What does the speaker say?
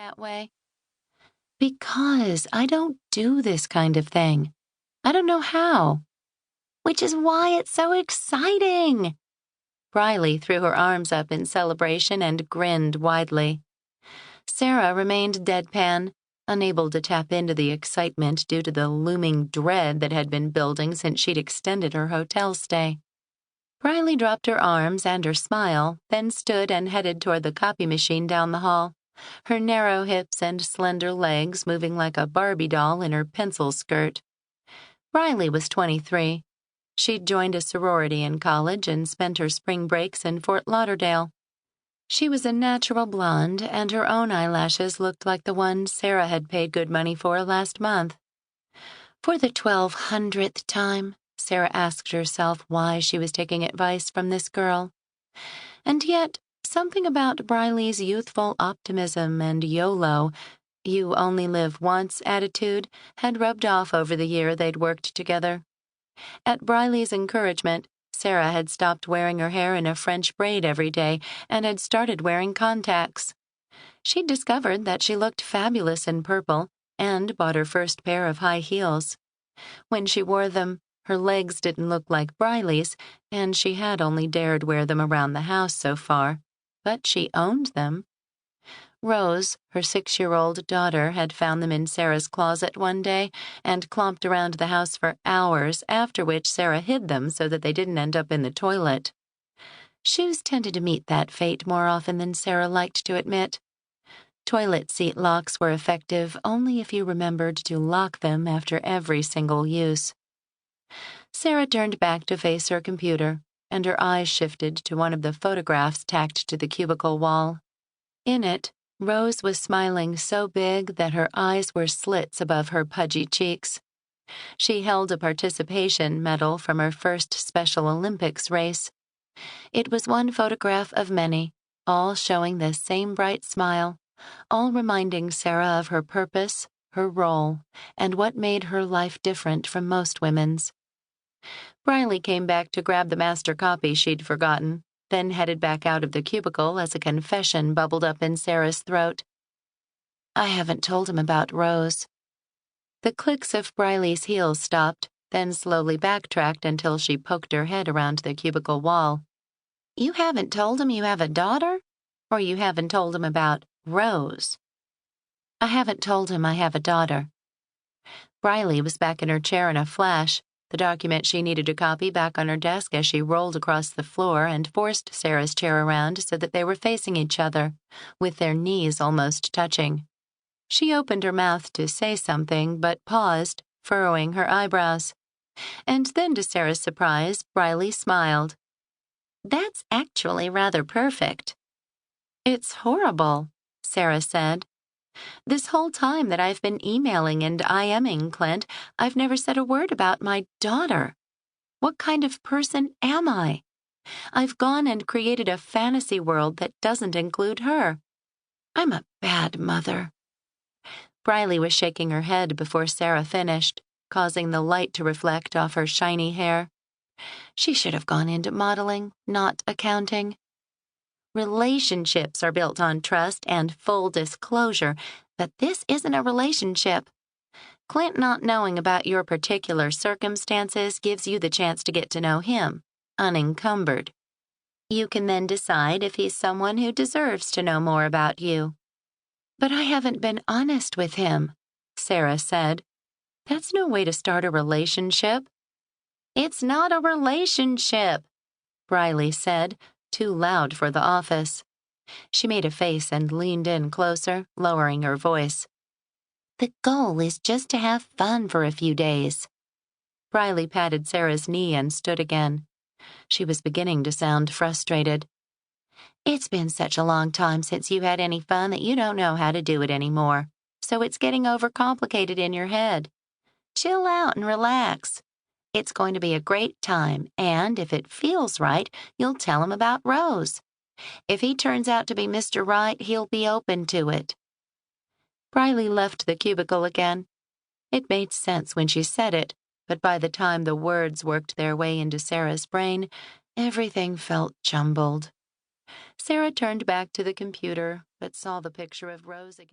that way? Because I don't do this kind of thing. I don't know how. Which is why it's so exciting. Briley threw her arms up in celebration and grinned widely. Sarah remained deadpan, unable to tap into the excitement due to the looming dread that had been building since she'd extended her hotel stay. Briley dropped her arms and her smile, then stood and headed toward the copy machine down the hall, her narrow hips and slender legs moving like a Barbie doll in her pencil skirt. Briley was 23. She'd joined a sorority in college and spent her spring breaks in Fort Lauderdale. She was a natural blonde, and her own eyelashes looked like the ones Sarah had paid good money for last month. For the 1200th time, Sarah asked herself why she was taking advice from this girl. And yet, something about Briley's youthful optimism and YOLO, you only live once attitude, had rubbed off over the year they'd worked together. At Briley's encouragement, Sarah had stopped wearing her hair in a French braid every day and had started wearing contacts. She'd discovered that she looked fabulous in purple and bought her first pair of high heels. When she wore them, her legs didn't look like Briley's, and she had only dared wear them around the house so far, but she owned them. Rose, her 6-year-old daughter, had found them in Sarah's closet one day and clomped around the house for hours, after which Sarah hid them so that they didn't end up in the toilet. Shoes tended to meet that fate more often than Sarah liked to admit. Toilet seat locks were effective only if you remembered to lock them after every single use. Sarah turned back to face her computer, and her eyes shifted to one of the photographs tacked to the cubicle wall. In it, Rose was smiling so big that her eyes were slits above her pudgy cheeks. She held a participation medal from her first Special Olympics race. It was one photograph of many, all showing the same bright smile, all reminding Sarah of her purpose, her role, and what made her life different from most women's. Briley came back to grab the master copy she'd forgotten, then headed back out of the cubicle as a confession bubbled up in Sarah's throat. I haven't told him about Rose. The clicks of Briley's heels stopped, then slowly backtracked until she poked her head around the cubicle wall. You haven't told him you have a daughter? Or you haven't told him about Rose? I haven't told him I have a daughter. Briley was back in her chair in a flash, the document she needed to copy back on her desk as she rolled across the floor and forced Sarah's chair around so that they were facing each other, with their knees almost touching. She opened her mouth to say something, but paused, furrowing her eyebrows. And then, to Sarah's surprise, Briley smiled. That's actually rather perfect. It's horrible, Sarah said. This whole time that I've been emailing and IMing Clint, I've never said a word about my daughter. What kind of person am I? I've gone and created a fantasy world that doesn't include her. I'm a bad mother. Briley was shaking her head before Sarah finished, causing the light to reflect off her shiny hair. She should have gone into modeling, not accounting. Relationships are built on trust and full disclosure, but this isn't a relationship. Clint not knowing about your particular circumstances gives you the chance to get to know him, unencumbered. You can then decide if he's someone who deserves to know more about you. But I haven't been honest with him, Sarah said. That's no way to start a relationship. It's not a relationship, Briley said, too loud for the office. She made a face and leaned in closer, lowering her voice. The goal is just to have fun for a few days. Briley patted Sarah's knee and stood again. She was beginning to sound frustrated. It's been such a long time since you had any fun that you don't know how to do it anymore, so it's getting overcomplicated in your head. Chill out and relax. It's going to be a great time, and if it feels right, you'll tell him about Rose. If he turns out to be Mr. Right, he'll be open to it. Briley left the cubicle again. It made sense when she said it, but by the time the words worked their way into Sarah's brain, everything felt jumbled. Sarah turned back to the computer, but saw the picture of Rose again.